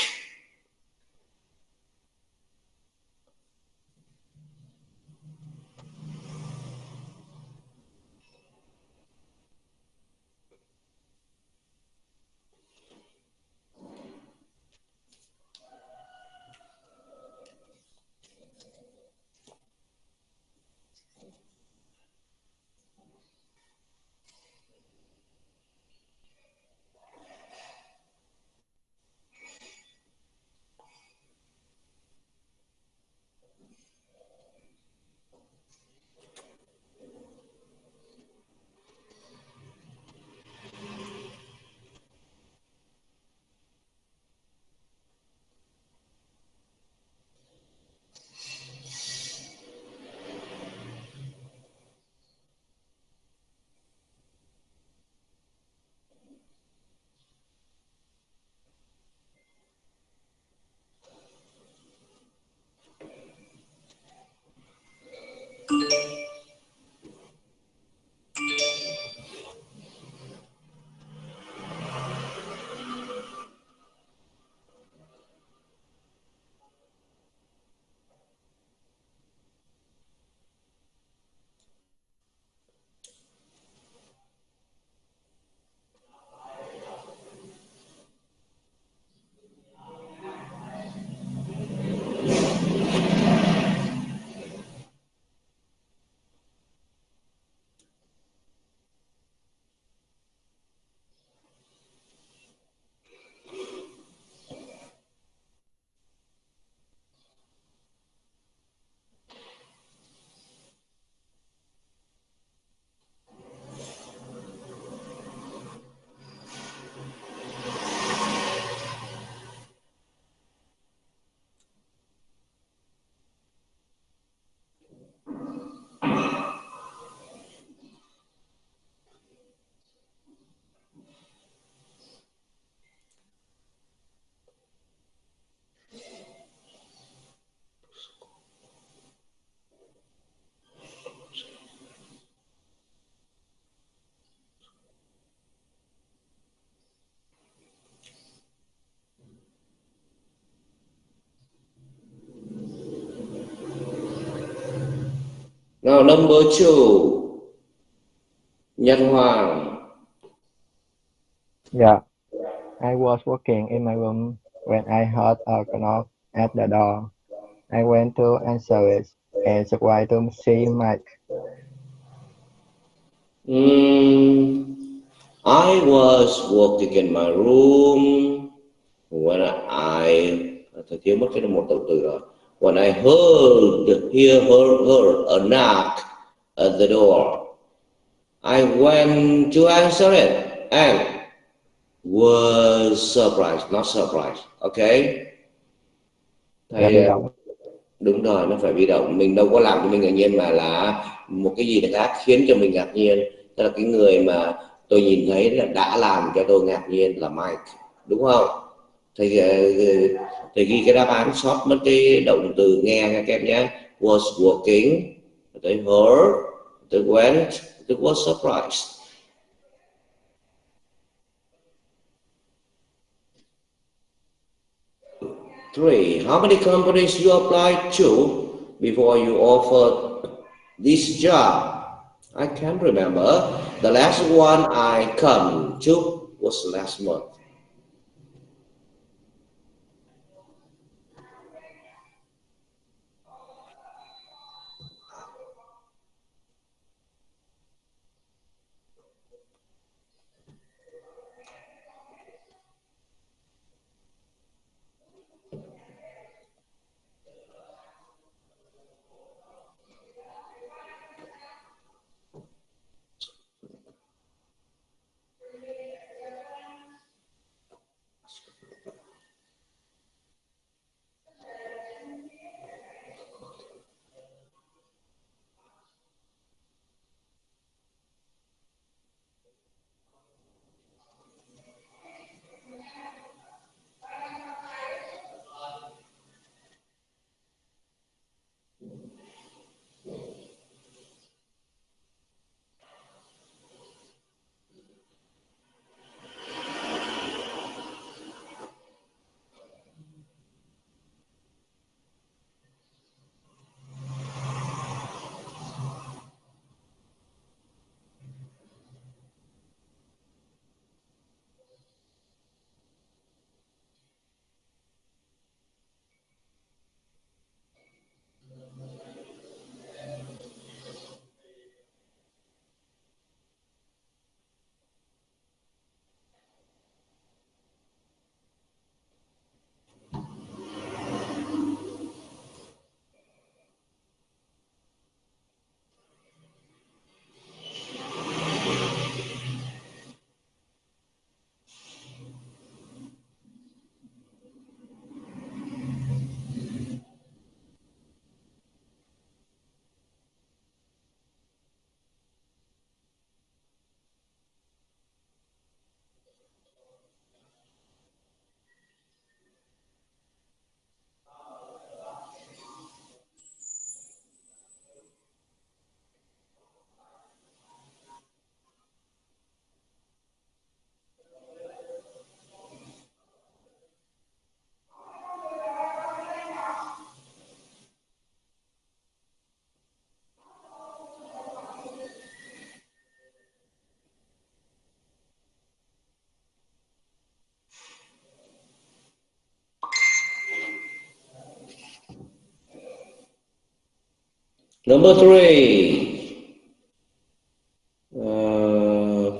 Now number 2, Nhân Hoàng. Yeah, I was working in my room when I heard a knock at the door. I went to answer it As why don't see Mike? I was working in my room when tôi thiếu mất cái một động từ rồi. When I heard a knock at the door, I went to answer it and was surprised, not surprised. Okay. Thầy Bị động. Đúng rồi, nó phải bị động. Mình đâu có làm cho mình ngạc nhiên, mà là một cái gì khác khiến cho mình ngạc nhiên. Tức là cái người mà tôi nhìn thấy là đã làm cho tôi ngạc nhiên là Mike, đúng không? Thì ghi cái đáp án, sót mất cái động từ nghe các em nhé. Was working, tới heard, tới went, tới was surprised. Three, how many companies you applied to before you offered this job? I can't remember. The last one I come to was last month. Number three,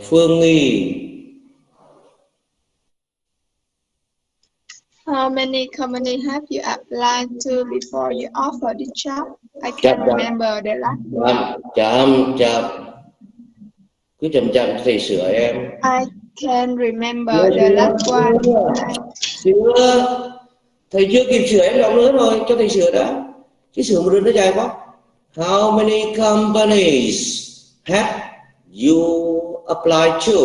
Phương Nghi. How many companies have you applied to before you offered the job? I can't remember the last one. Chậm. Cứ chậm thầy sửa em. I can't remember the last one. Chưa. Thầy chưa kịp sửa em đọc nữa rồi, cho thầy sửa đã. Chứ sửa một đứa nó dài quá. How many companies have you applied to?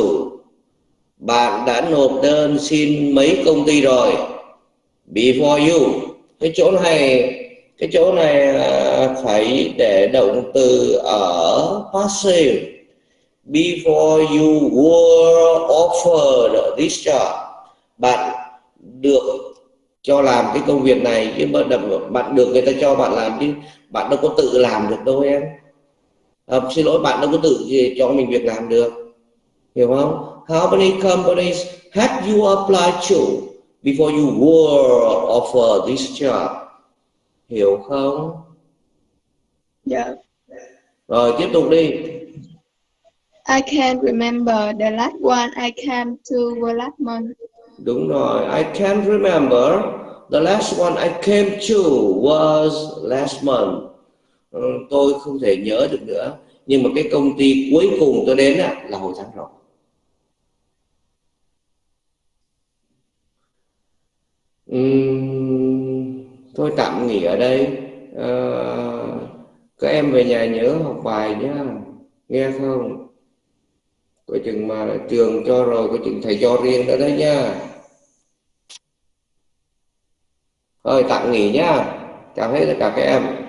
Bạn đã nộp đơn xin mấy công ty rồi? Before you. Cái chỗ này phải để động từ ở passive. Before you were offered this job. Bạn được cho làm cái công việc này, chứ bạn được người ta cho bạn làm, chứ bạn đâu có tự làm được đâu em. Xin lỗi, bạn đâu có tự cho mình việc làm được, hiểu không? How many companies have you applied to before you were offered this job? Hiểu không? Yeah. Rồi tiếp tục đi. I can't remember the last one I came to the last month. Đúng rồi, I can't remember the last one I came to was last month. Tôi không thể nhớ được nữa, nhưng mà cái công ty cuối cùng tôi đến là hồi tháng rồi. Tôi tạm nghỉ ở đây. Các em về nhà nhớ học bài nhé, nghe không? Coi chừng mà trường cho rồi, coi chừng thầy cho riêng nữa đấy nha. Thôi tạm nghỉ nhá, chào hết tất cả các em.